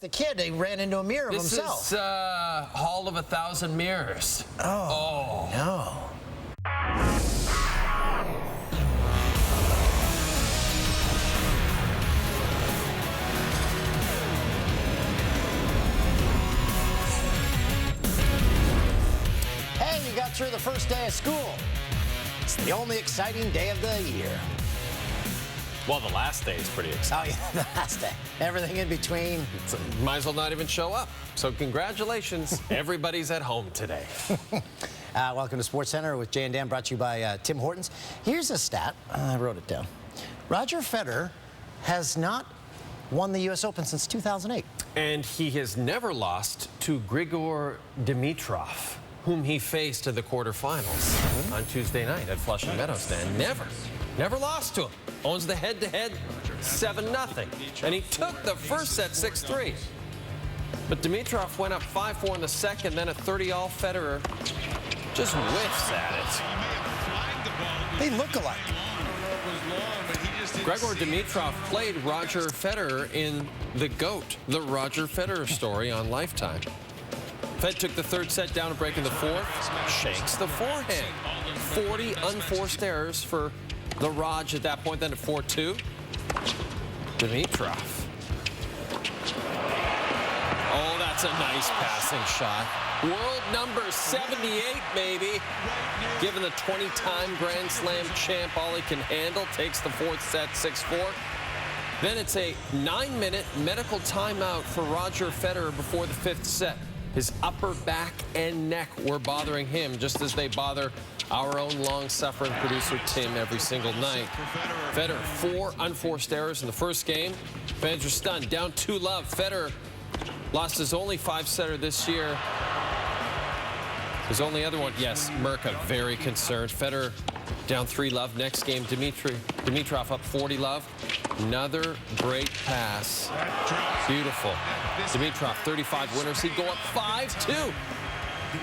The kid, he ran into a mirror of himself. This is Hall of 1,000 Mirrors. Oh, no. Hey, you got through the first day of school. It's the only exciting day of the year. Well, the last day is pretty exciting. Oh, yeah, the last day. Everything in between. So might as well not even show up. So congratulations. Everybody's at home today. Welcome to SportsCenter with Jay and Dan, brought to you by Tim Hortons. Here's a stat. I wrote it down. Roger Federer has not won the U.S. Open since 2008. And he has never lost to Grigor Dimitrov, whom he faced in the quarterfinals on Tuesday night at Flushing Meadows. Dan never lost to him. Owns the head-to-head 7-0. And he took the first set 6-3. But Dimitrov went up 5-4 in the second, then a 30-all Federer just whiffs at it. They look alike. Grigor Dimitrov played Roger Federer in The GOAT, the Roger Federer story on Lifetime. Fed took the third set down to break in the fourth, shanks the forehand. 40 unforced errors for the Raj at that point, then at 4-2. Dimitrov. Oh, that's a nice passing shot. World number 78, baby. Given the 20-time Grand Slam champ all he can handle, takes the fourth set 6-4. Then it's a 9-minute medical timeout for Roger Federer before the fifth set. His upper back and neck were bothering him, just as they bother our own long-suffering producer Tim every single night. Federer, 4 unforced errors in the first game. Fans are stunned. Down 2-0. Federer lost his only 5-setter this year. His only other one, yes, Mirka, very concerned. Federer down 3-0. Next game, Dimitrov up 40-0. Another great pass. Beautiful. Dimitrov, 35 winners. He'd go up 5-2.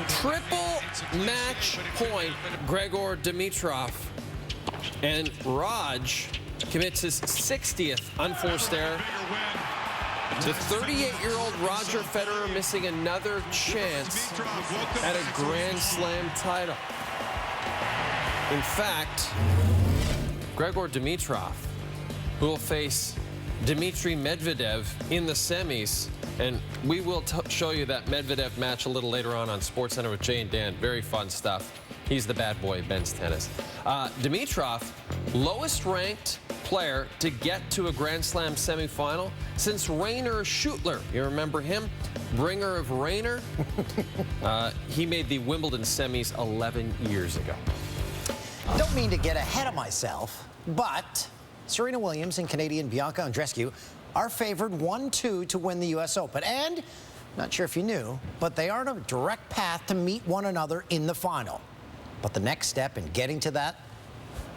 Triple match point, Grigor Dimitrov. And Raj commits his 60th unforced error. The 38-year-old Roger Federer missing another chance at a Grand Slam title. In fact, Grigor Dimitrov, who will face Dmitry Medvedev in the semis, and we will show you that Medvedev match a little later on SportsCenter with Jay and Dan. Very fun stuff. He's the bad boy of men's tennis. Dimitrov, lowest ranked player to get to a Grand Slam semifinal since Rainer Schüttler. You remember him? Bringer of Rainer? He made the Wimbledon semis 11 years ago. Don't mean to get ahead of myself, but Serena Williams and Canadian Bianca Andreescu are favored 1-2 to win the U.S. Open. And, not sure if you knew, but they are on a direct path to meet one another in the final. But the next step in getting to that,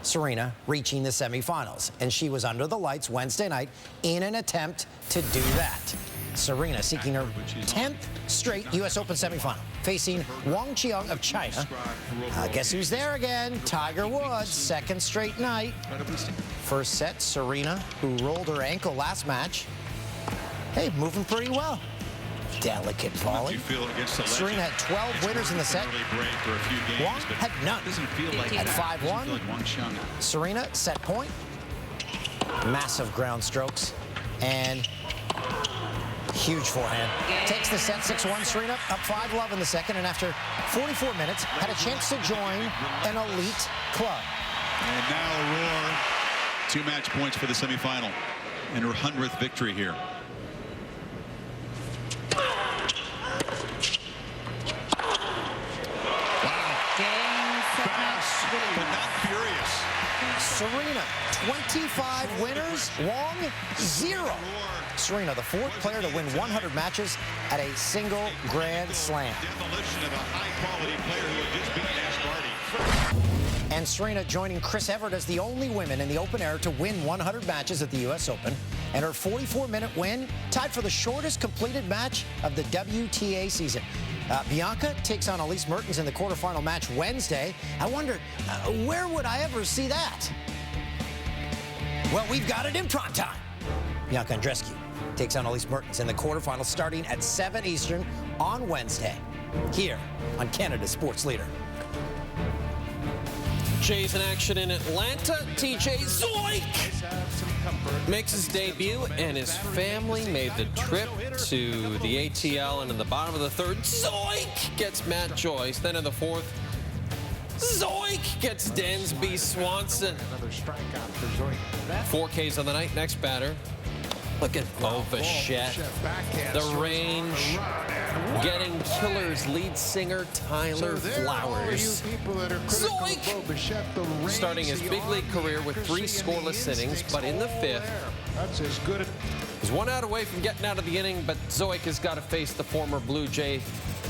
Serena reaching the semifinals. And she was under the lights Wednesday night in an attempt to do that. Serena seeking her 10th straight U.S. Open semifinal, facing Wang Qiang of China. Guess who's there again? Tiger Woods, second straight night. First set, Serena, who rolled her ankle last match. Hey, moving pretty well. Delicate volley. Serena had 12 winners in the set. Wang had none. At 5-1, Serena set point. Massive ground strokes. And huge forehand. Takes the set 6-1. Serena up 5-love in the second, and after 44 minutes, had a chance to join an elite club. And now Aurora, 2 match points for the semifinal and her 100th victory here. But not furious. Serena, 25 winners, Wang, 0. Serena, the 4th player to win 100 matches at a single Grand Slam. Demolition of a high-quality player who had just beaten Ash Barty. And Serena joining Chris Evert as the only women in the open era to win 100 matches at the U.S. Open. And her 44-minute win tied for the shortest completed match of the WTA season. Bianca takes on Elise Mertens in the quarterfinal match Wednesday. I wonder, where would I ever see that? Well, we've got it in prime time. Bianca Andreescu takes on Elise Mertens in the quarterfinals starting at 7 Eastern on Wednesday, here on Canada's Sports Leader. Jays in action in Atlanta. TJ Zoik makes his debut, and his family made the trip to the ATL, and in the bottom of the third, Zoik gets Matt Joyce. Then in the fourth, Zoik gets Dansby Swanson. 4 Ks on the night. Next batter. Look at Bo Bichette. The range. Getting Killer's lead singer, Tyler Flowers. Zoik! Starting his big league career with 3 scoreless innings, but in the 5th, he's 1 out away from getting out of the inning, but Zoik has got to face the former Blue Jay,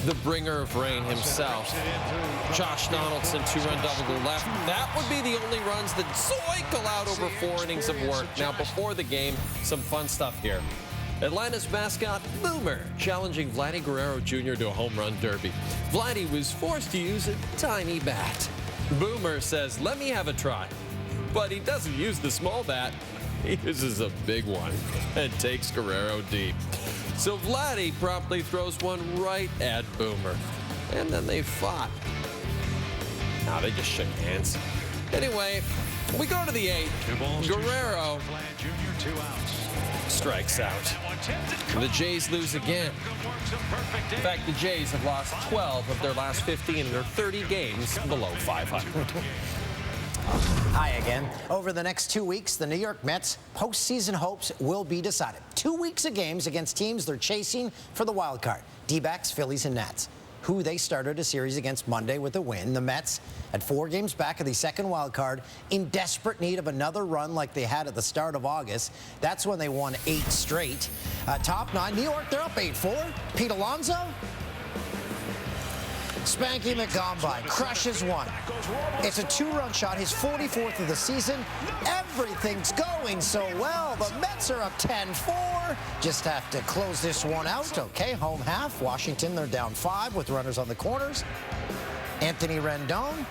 the bringer of rain himself. Josh Donaldson, 2-run double to left. That would be the only runs that Zoik allowed over 4 innings of work. Now, before the game, some fun stuff here. Atlanta's mascot, Boomer, challenging Vladdy Guerrero Jr. to a home run derby. Vladdy was forced to use a tiny bat. Boomer says, "Let me have a try." But he doesn't use the small bat. He uses a big one and takes Guerrero deep. So Vladdy promptly throws one right at Boomer. And then they fought. Nah, they just shook hands. Anyway, we go to the 8th. Guerrero strikes out. The Jays lose again. In fact, the Jays have lost 12 of their last 15 in their 30 games below 500. Hi again. Over the next 2 weeks, the New York Mets' postseason hopes will be decided. 2 weeks of games against teams they're chasing for the wild card. D-backs, Phillies, and Nats, who they started a series against Monday with a win. The Mets at 4 games back of the second wild card, in desperate need of another run like they had at the start of August. That's when they won 8 straight. Top 9, New York, they're up 8-4. Pete Alonso, Spanky McGombine crushes one. It's a 2-run shot, his 44th of the season. Everything's going so well. The Mets are up 10-4. Just have to close this one out. Okay, home half. Washington, they're down 5 with runners on the corners. Anthony Rendon.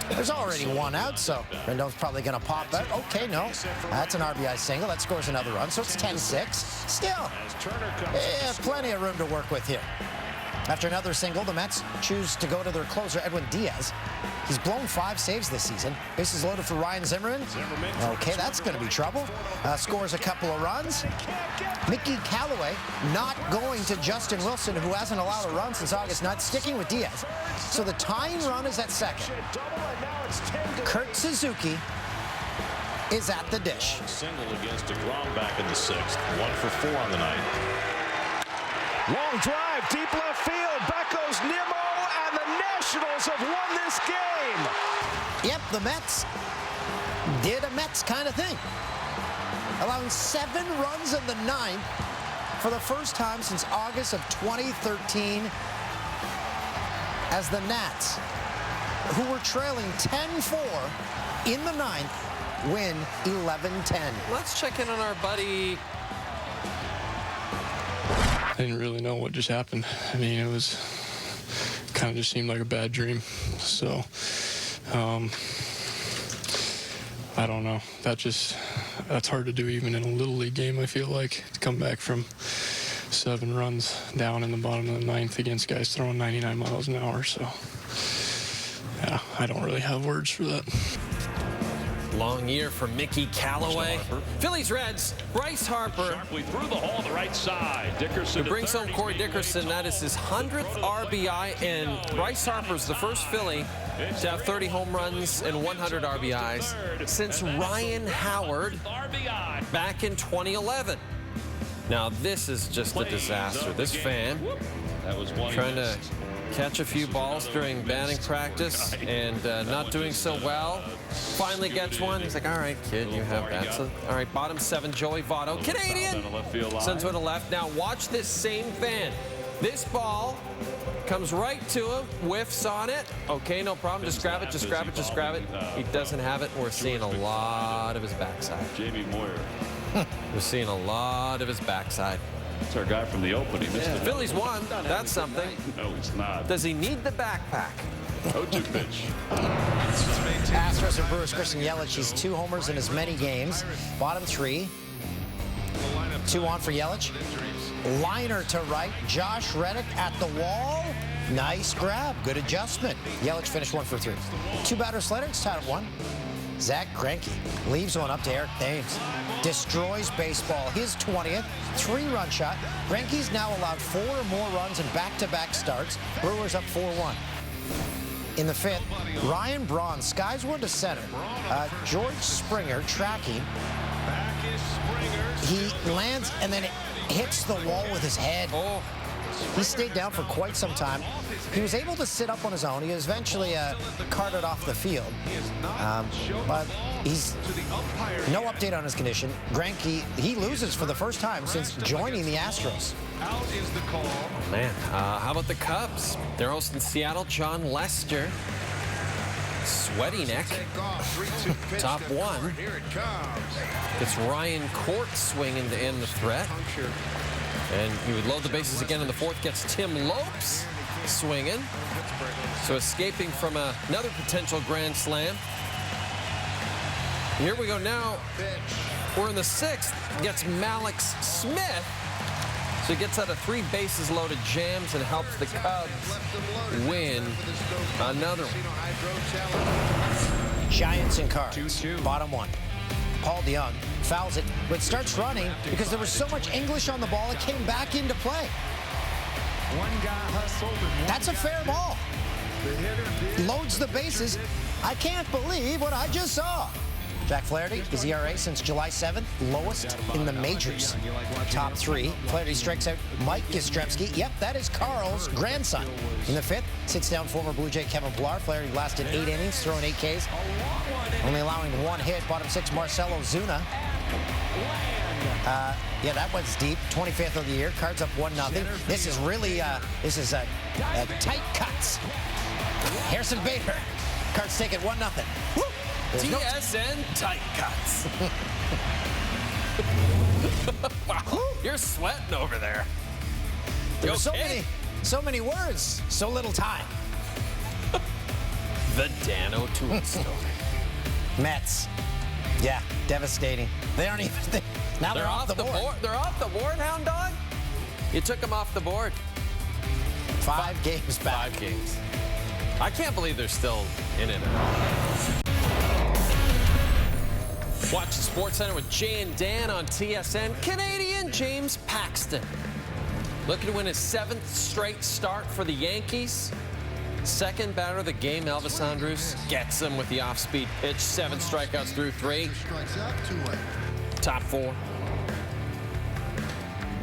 There's already 1 out, so Rendon's probably going to pop out. Okay, no. That's an RBI single. That scores another run, so it's 10-6. Still, plenty of room to work with here. After another single, the Mets choose to go to their closer, Edwin Diaz. He's blown 5 saves this season. Bases loaded for Ryan Zimmerman. Okay, that's going to be trouble. Scores a couple of runs. Mickey Callaway not going to Justin Wilson, who hasn't allowed a run since August 9th, sticking with Diaz. So the tying run is at second. Kurt Suzuki is at the dish. Single against DeGrom back in the 6th. 1 for 4 on the night. Long drive, deep left field. Back goes Nimmo, and the Nationals have won this game. Yep, the Mets did a Mets kind of thing. Allowing 7 runs in the 9th for the first time since August of 2013 as the Nats, who were trailing 10-4 in the 9th, win 11-10. Let's check in on our buddy. I didn't really know what just happened. I mean, it was kind of just seemed like a bad dream. So, I don't know. That's hard to do even in a Little League game, I feel like, to come back from 7 runs down in the bottom of the 9th against guys throwing 99 miles an hour. So, yeah, I don't really have words for that. Long year for Mickey Callaway. Phillies Reds, Bryce Harper. Sharply through the hole, the right side. Dickerson It brings home Corey Dickerson. That is his 100th RBI, and Bryce Harper's the first Philly to have 30 home runs and 100 RBIs since Ryan Howard back in 2011. Now, this is just a disaster. This fan trying to catch a few balls during batting practice and not doing so well. Finally gets one. He's like, all right, kid, you have that. So, all right, bottom 7, Joey Votto. Canadian sends one to left. Now, watch this same fan. This ball comes right to him, whiffs on it. Okay, no problem. Just grab it, just grab it, just grab it. He doesn't have it. We're seeing a lot of his backside. Jamie Moyer. We're seeing a lot of his backside. That's our guy from the opening. The Phillies won. That's something. No, he's not. Does he need the backpack? 0-2 pitch. Astros and Brewers, Christian Yelich, he's 2 homers in as many games. Bottom 3. 2 on for Yelich. Liner to right. Josh Reddick at the wall. Nice grab. Good adjustment. Yelich finished 1 for 3. 2 batters later, it's tied at 1. Zach Greinke leaves one up to Eric Thames. Destroys baseball. His 20th 3-run shot. Greinke's now allowed 4 or more runs in back-to-back starts. Brewers up 4-1. In the 5th, Ryan Braun skies one to center. George Springer tracking. He lands and then it hits the wall with his head. He stayed down for quite some time. He was able to sit up on his own. He was eventually carted off the field. But he's no update on his condition. Greinke, he loses for the first time since joining the Astros. Man, how about the Cubs? They're hosting Seattle. John Lester, sweaty neck, top 1. It's Ryan Court swinging to end the threat. And he would load the bases again in the 4th. Gets Tim Lopes swinging. So escaping from another potential grand slam. Here we go now. We're in the 6th. Gets Mallex Smith. So he gets out of 3 bases loaded jams and helps the Cubs win another one. Giants and Cards. Bottom 1. Paul DeJong fouls it, but starts running because there was so much English on the ball, it came back into play. That's a fair ball. Loads the bases. I can't believe what I just saw. Jack Flaherty, his ERA since July 7th, lowest in the majors. Top 3. Flaherty strikes out Mike Yastrzemski. Yep, that is Carl's grandson. In the 5th, sits down former Blue Jay Kevin Pillar. Flaherty lasted 8 innings, throwing 8 Ks. Only allowing 1 hit. Bottom 6, Marcell Ozuna. Yeah, that one's deep. 25th of the year. Cards up 1-0. This is really, tight cuts. Harrison Bader. Cards take it 1-0. Woo! TSN tight cuts. Wow, you're sweating over there. There's so many words, so little time. The Dan O'Toole story. Mets. Yeah, devastating. They aren't even. Now they're off the board. They're off the board, Hound Dog. You took them off the board. 5 games back. 5 games. I can't believe they're still in it. Watch the Sports Center with Jay and Dan on TSN. Canadian James Paxton looking to win his 7th straight start for the Yankees. Second batter of the game, Elvis Andrus, gets him with the off-speed pitch. 7 strikeouts through 3. Top 4.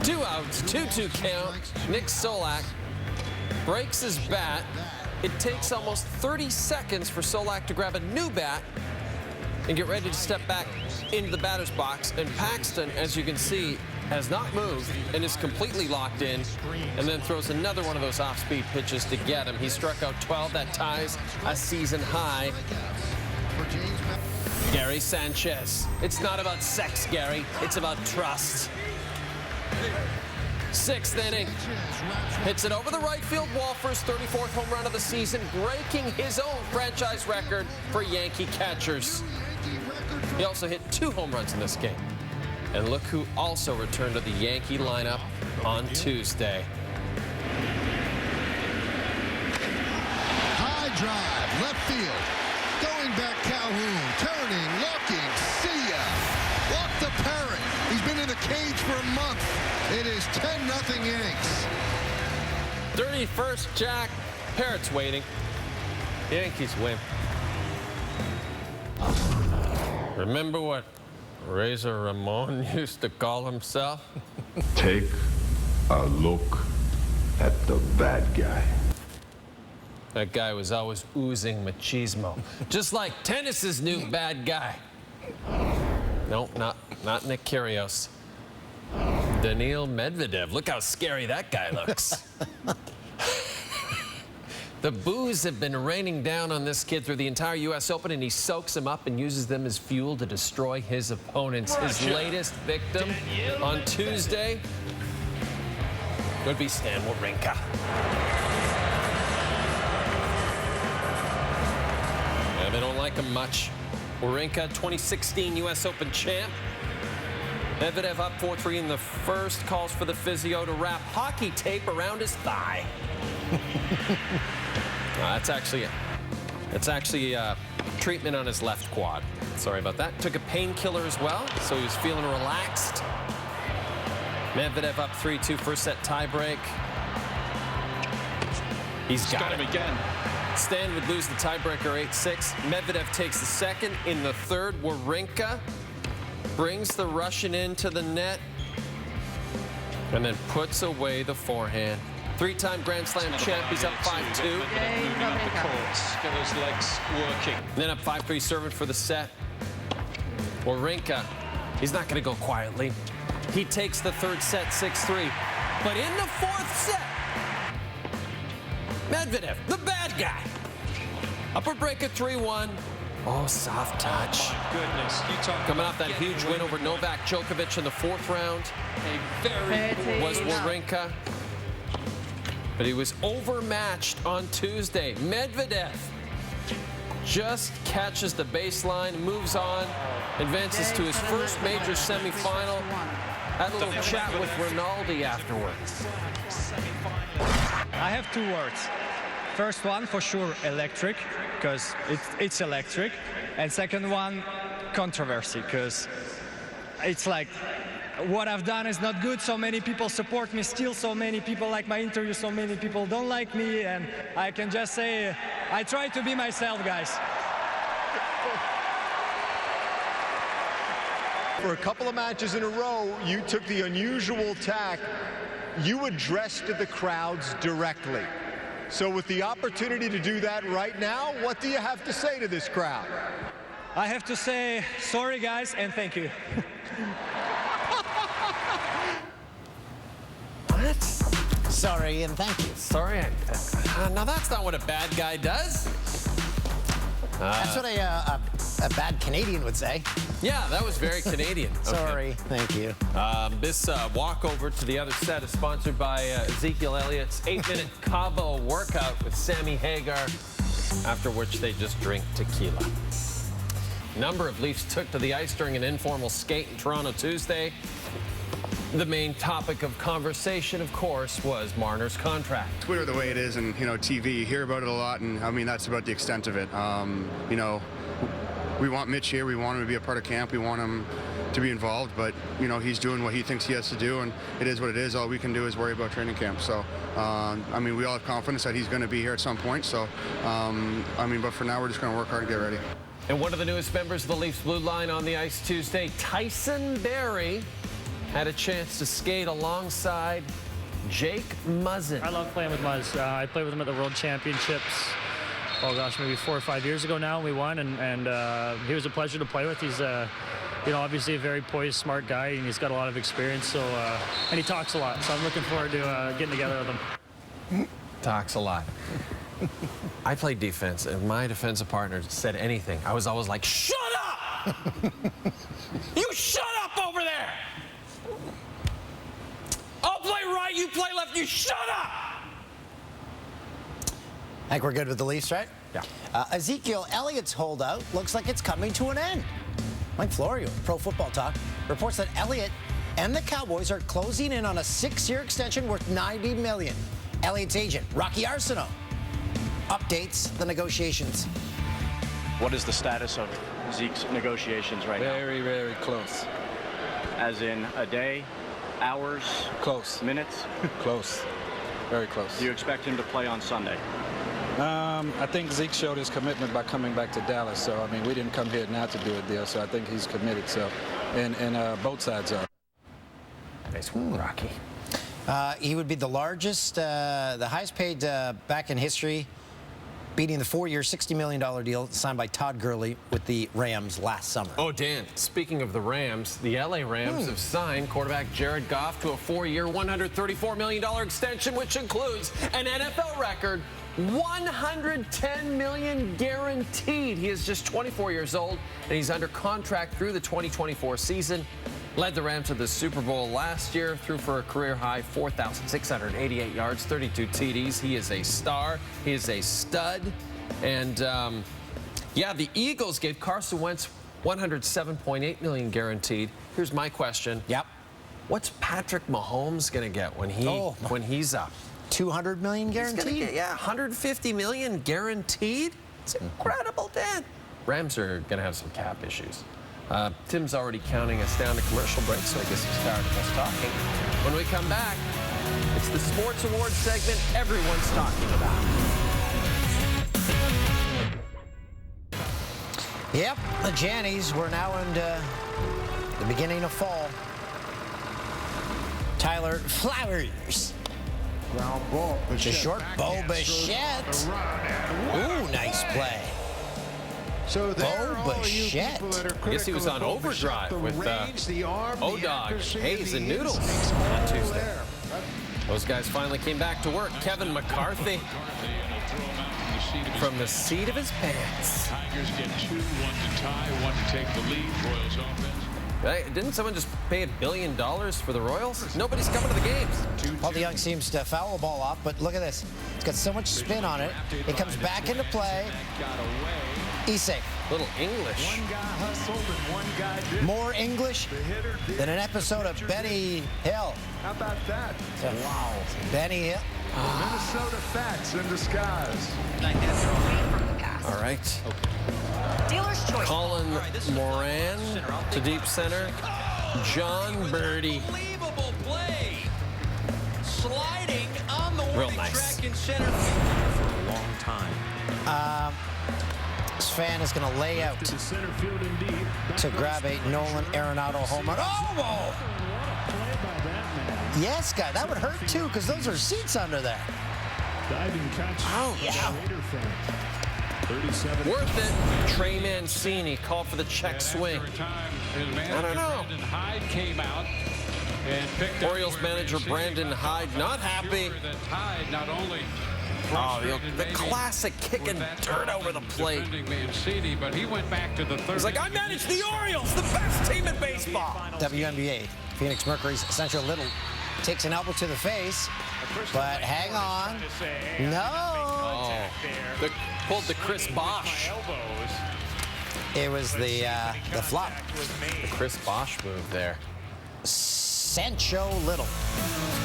2 outs, 2-2 count. Nick Solak breaks his bat. It takes almost 30 seconds for Solak to grab a new bat and get ready to step back into the batter's box. And Paxton, as you can see, has not moved and is completely locked in, and then throws another one of those off-speed pitches to get him. He struck out 12. That ties a season high. Gary Sanchez. It's not about sex, Gary. It's about trust. 6th inning. Hits it over the right field wall for his 34th home run of the season, breaking his own franchise record for Yankee catchers. He also hit 2 home runs in this game. And look who also returned to the Yankee lineup on Tuesday. High drive, left field. Going back Calhoun, turning, looking, see ya. Walk the parrot. He's been in the cage for a month. It is 10-0 innings. 31st, Jack. Parrot's waiting. Yankees win. Remember what Razor Ramon used to call himself? Take a look at the bad guy. That guy was always oozing machismo. Just like tennis's new bad guy. Nope, not Nick Kyrgios. Daniil Medvedev. Look how scary that guy looks. The boos have been raining down on this kid through the entire U.S. Open, and he soaks them up and uses them as fuel to destroy his opponents. His latest victim on Tuesday would be Stan Wawrinka. Yeah, they don't like him much. Wawrinka, 2016 U.S. Open champ. Medvedev up 4-3 in the first, calls for the physio to wrap hockey tape around his thigh. That's actually treatment on his left quad. Sorry about that. Took a painkiller as well, so he was feeling relaxed. Medvedev up 3-2, first set tiebreak. He's got him again. Stan would lose the tiebreaker 8-6. Medvedev takes the second. In the third, Wawrinka brings the Russian into the net and then puts away the forehand. Three-time Grand Slam champ. He's up 5-2. Moving up the courts, get those legs working. Then up 5-3, serving for the set. Wawrinka, he's not going to go quietly. He takes the third set 6-3. But in the fourth set, Medvedev, the bad guy. Upper break at 3-1. Oh, soft touch. Oh, my goodness. Coming off that huge win over Novak Djokovic in the fourth round. Was Wawrinka. But he was overmatched on Tuesday. Medvedev just catches the baseline, moves on, advances to his first major semifinal. Had a little chat with Rinaldi afterwards. I have two words. First one, for sure, electric, because it's electric. And second one, controversy, because it's like, what I've done is not good. So many people support me still. So many people like my interview. So many people don't like me. And I can just say, I try to be myself, guys. For a couple of matches in a row, you took the unusual tack. You addressed the crowds directly. So with the opportunity to do that right now, what do you have to say to this crowd? I have to say, sorry, guys, and thank you. What? Sorry and thank you. Sorry. Now that's not what a bad guy does. That's what a bad Canadian would say. Yeah, that was very Canadian. Sorry, thank you. This walkover to the other set is sponsored by Ezekiel Elliott's 8-minute Cabo workout with Sammy Hagar, after which they just drink tequila. A number of Leafs took to the ice during an informal skate in Toronto Tuesday. The main topic of conversation, of course, was Marner's contract. Twitter the way it is, and TV, you hear about it a lot, and I mean that's about the extent of it. We want Mitch here. We want him to be a part of camp. We want him to be involved, but he's doing what he thinks he has to do, and it is what it is. All we can do is worry about training camp. So, we all have confidence that he's going to be here at some point. So, but for now, we're just going to work hard and get ready. And one of the newest members of the Leafs blue line on the ice Tuesday, Tyson Barrie, had a chance to skate alongside Jake Muzzin. I love playing with Muzz. I played with him at the World Championships, oh gosh, maybe 4 or 5 years ago now. We won, and he was a pleasure to play with. He's obviously a very poised, smart guy, and he's got a lot of experience. So, and he talks a lot. So I'm looking forward to getting together with him. Talks a lot. I played defense, and my defensive partner said anything. I was always like, shut up! You shut up over there! I'll play right, you play left, you shut up! I think we're good with the Leafs, right? Yeah. Ezekiel Elliott's holdout looks like it's coming to an end. Mike Florio, Pro Football Talk, reports that Elliott and the Cowboys are closing in on a 6-year extension worth $90 million. Elliott's agent, Rocky Arsenault, updates the negotiations. What is the status of Zeke's negotiations right now? Very, very close. As in a day, hours? Close. Minutes? Close. Very close. Do you expect him to play on Sunday? I think Zeke showed his commitment by coming back to Dallas. So, we didn't come here now to do a deal. So I think he's committed. So, and both sides are. Nice one, Rocky. He would be the largest, the highest paid back in history, beating the 4-year, $60 million deal signed by Todd Gurley with the Rams last summer. Oh, Dan, speaking of the Rams, the LA Rams have signed quarterback Jared Goff to a 4-year, $134 million extension, which includes an NFL record, $110 million guaranteed. He is just 24 years old, and he's under contract through the 2024 season. Led the Rams to the Super Bowl last year, threw for a career-high 4,688 yards, 32 TDs. He is a star. He is a stud. And, the Eagles gave Carson Wentz $107.8 million guaranteed. here's my question. Yep. What's Patrick Mahomes going to get when he's up? 200 million guaranteed? Yeah, 150 million guaranteed. It's incredible, Dan. Rams are going to have some cap issues. Tim's already counting us down to commercial break, so I guess he's tired of us talking. When we come back, it's the Sports Awards segment everyone's talking about. Yep, the Jannies, we're now into the beginning of fall. Tyler Flowers. Ground ball. The short Bo Bichette. Ooh, nice play. So there, Bo Bichette. I guess he was on overdrive with O-Dog, Hayes, and Noodles on Tuesday. Those guys finally came back to work. Kevin McCarthy from the seat of his pants. Tigers get 2, 1 to tie, 1 to take the lead. Royals offense. Hey, didn't someone just pay $1 billion for the Royals? Nobody's coming to the games. Paul DeJong seems to foul the ball off, but look at this. It's got so much spin on it. It comes back into play. He's safe. Little English. One guy hustled and one guy did. More English than an episode of Benny Hill. How about that? Wow. Benny Hill. Minnesota Fats in disguise. All right. Dealer's choice. Colin Moran to deep center. John Birdie. Unbelievable play. Sliding on the Real warning nice. track in center for a long time. This fan is going to lay out to grab a Nolan Arenado home run. Oh! Yes, guy, that would hurt too, because those are seats under there. Oh, yeah. Worth it. Trey Mancini called for the check swing. I don't know. Hyde came out and picked Orioles manager Brandon Hyde not happy. Hyde not only Oh, the classic kicking dirt over the plate. Mancini, but he went back to the third. He's like, I manage the Orioles, the best team in baseball. WNBA. Phoenix Mercury's Central Little takes an elbow to the face, but hang on. No. Oh, pulled the Chris Bosh. It was the flop. The Chris Bosh move there. Sancho Little.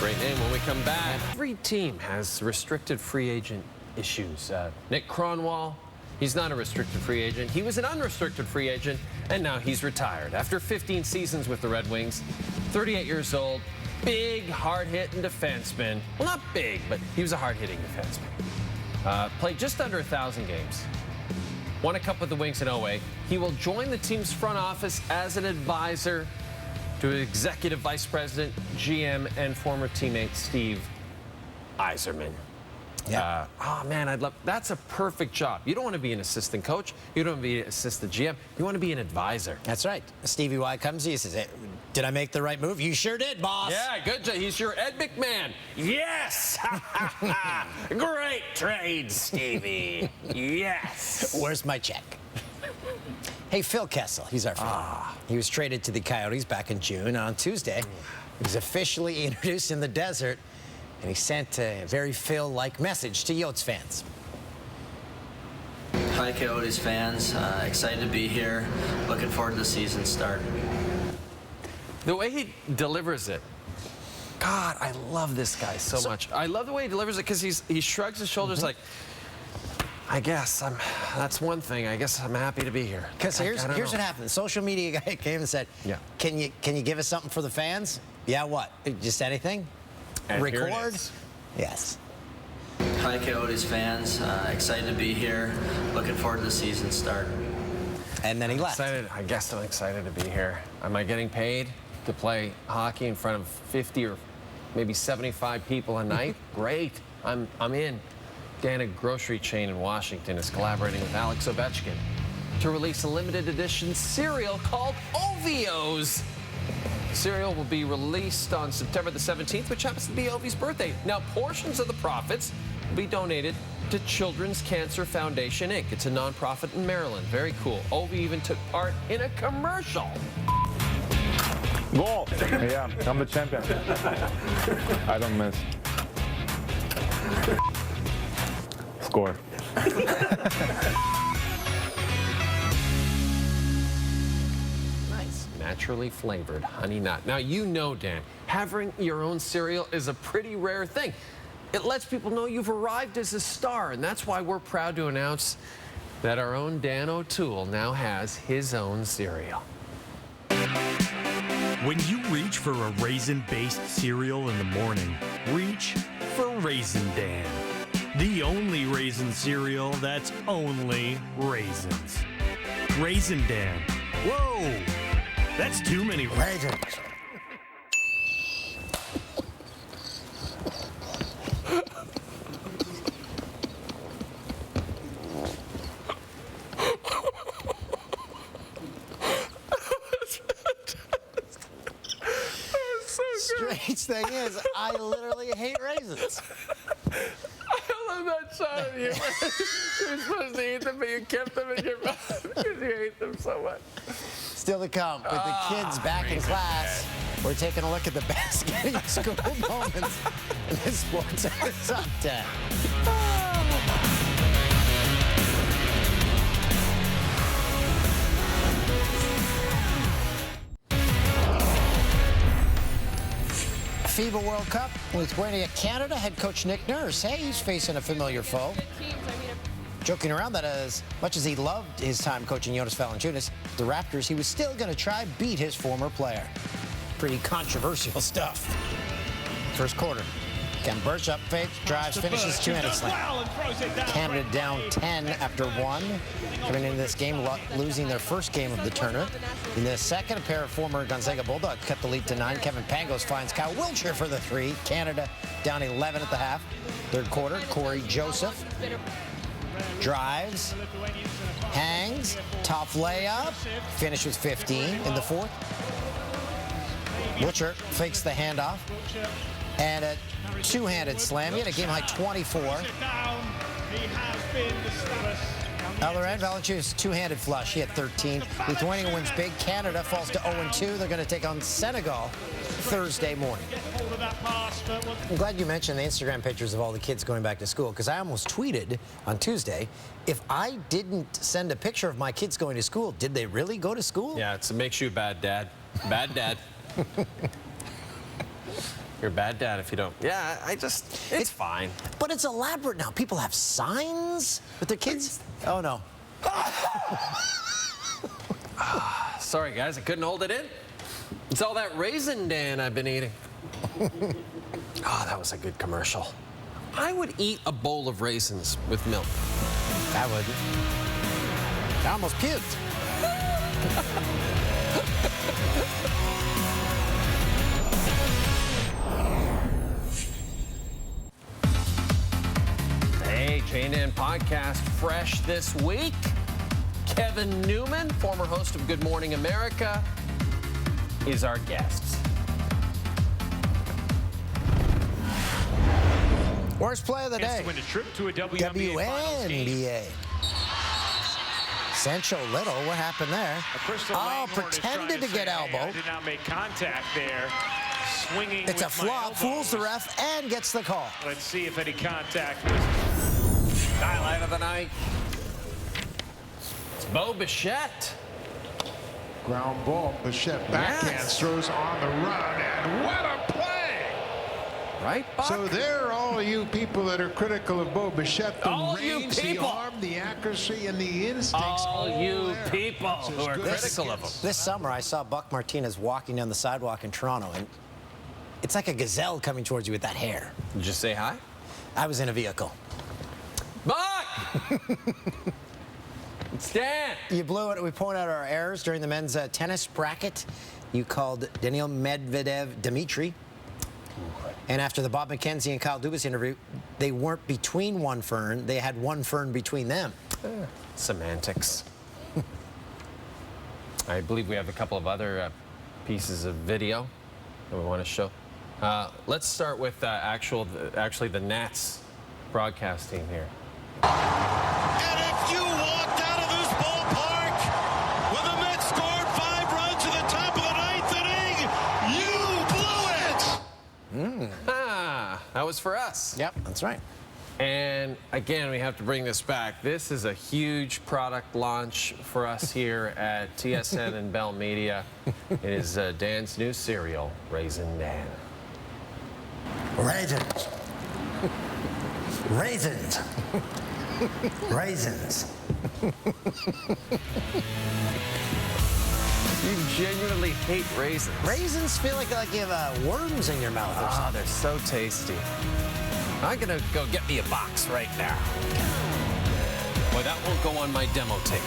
Great name. When we come back, every team has restricted free agent issues. Nick Cronwall, he's not a restricted free agent. He was an unrestricted free agent, and now he's retired. After 15 seasons with the Red Wings, 38 years old, big, hard-hitting defenseman. Well, not big, but he was a hard-hitting defenseman. Played just under 1,000 games. Won a cup with the Wings in 08. He will join the team's front office as an advisor to Executive Vice President, GM, and former teammate Steve Yzerman. Yeah. Oh, man, that's a perfect job. You don't want to be an assistant coach. You don't want to be an assistant GM. You want to be an advisor. That's right. Stevie Y comes, he says, hey, did I make the right move? You sure did, boss. Yeah, good job. He's your Ed McMahon. Yes! Great trade, Stevie. Yes. Where's my check? Hey, Phil Kessel, he's our friend. He was traded to the Coyotes back in June, and on Tuesday, he was officially introduced in the desert, and he sent a very Phil-like message to Yotes fans. Hi, Coyotes fans. Excited to be here. Looking forward to the season start. The way he delivers it, God, I love this guy so much. I love the way he delivers it because he shrugs his shoulders like, I guess that's one thing. I guess I'm happy to be here. Because here's what happened. The social media guy came and said, yeah. Can you give us something for the fans? Yeah, what? Just anything? And record? Yes. Hi, Coyotes fans. Excited to be here. Looking forward to the season start. And then he left. I guess I'm excited to be here. Am I getting paid to play hockey in front of 50 or maybe 75 people a night? Great. I'm in. Dana grocery chain in Washington is collaborating with Alex Ovechkin to release a limited edition cereal called Ovios. The cereal will be released on September the 17th, which happens to be Ovi's birthday. Now, portions of the profits will be donated to Children's Cancer Foundation, Inc. It's a nonprofit in Maryland. Very cool. Ovi even took part in a commercial. Goal! Yeah, I'm the champion. I don't miss. Score. Nice. naturally flavored Honey Nut. Now, you know, Dan, having your own cereal is a pretty rare thing. It lets people know you've arrived as a star, and that's why we're proud to announce that our own Dan O'Toole now has his own cereal. When you reach for a raisin-based cereal in the morning, reach for Raisin Dan. The only raisin cereal that's only raisins. Raisin Dan. Whoa! That's too many raisins. Strange thing is, I literally hate raisins. I love that shot of you. You're supposed to eat them, but you kept them in your mouth because you hate them so much. Still to come, with the kids back in class, we're taking a look at the best getting school moments in this Sports Hour Top 10. FIBA World Cup, Lithuania, Canada. Head coach Nick Nurse. Hey, he's facing a familiar foe. Joking around that as much as he loved his time coaching Jonas Valanciunas, the Raptors, he was still going to try beat his former player. Pretty controversial stuff. First quarter. Khem Birch up, fake, drives, finishes, two-handed slam. Canada down 10 after 1. Coming into this game, losing their first game of the tournament. In the second, a pair of former Gonzaga Bulldogs cut the lead to 9. Kevin Pangos finds Kyle Wiltshire for the 3. Canada down 11 at the half. Third quarter, Corey Joseph drives, hangs, tough layup, finish with 15 in the fourth. Wiltshire fakes the handoff, and a two-handed slam. He had a game-high 24. Other end, Valanciunas two-handed flush. He had 13. Lithuania wins big. Canada falls to 0-2. They're going to take on Senegal Thursday morning. I'm glad you mentioned the Instagram pictures of all the kids going back to school, because I almost tweeted on Tuesday, if I didn't send a picture of my kids going to school, did they really go to school? Yeah, it makes you a bad dad. Bad dad. You're a bad dad if you don't. Yeah, it's fine. But it's elaborate now. People have signs with their kids. Oh, no. Sorry, guys, I couldn't hold it in. It's all that Raisin Dan I've been eating. Oh, that was a good commercial. I would eat a bowl of raisins with milk. I would. I almost puked. Hey, Jane Dan Podcast, fresh this week. Kevin Newman, former host of Good Morning America, is our guest. Worst play of the day. To win a trip to a WNBA. Sancho Little, what happened there? Pretended to get elbow. Did not make contact there. Swinging. It's a flop, fools the ref, and gets the call. Let's see if any contact was. Highlight of the night. It's Bo Bichette. Ground ball. Bichette backhands, throws on the run, and what a play! Right, Buck? So there are all of you people that are critical of Bo Bichette. The all range, you people. the arm, the accuracy, and the instincts. All you there. people who are critical of him. This summer, I saw Buck Martinez walking down the sidewalk in Toronto, and it's like a gazelle coming towards you with that hair. Did you say hi? I was in a vehicle. Buck! Stan! You blew it. We pointed out our errors during the men's tennis bracket. You called Daniil Medvedev Dimitri. And after the Bob McKenzie and Kyle Dubas interview, they weren't between one fern. They had one fern between them. Semantics. I believe we have a couple of other pieces of video that we want to show. Let's start with actually the Nats broadcast team here. And if you walked out of this ballpark when the Mets scored 5 runs at the top of the 9th inning, you blew it! That was for us. Yep, that's right. And again, we have to bring this back. This is a huge product launch for us here at TSN and Bell Media. It is Dan's new cereal, Raisin Dan. Raisins. Raisins. Raisins. You genuinely hate raisins. Raisins feel like you have worms in your mouth or something. Oh, they're so tasty. I'm gonna go get me a box right now. Boy, that won't go on my demo tape.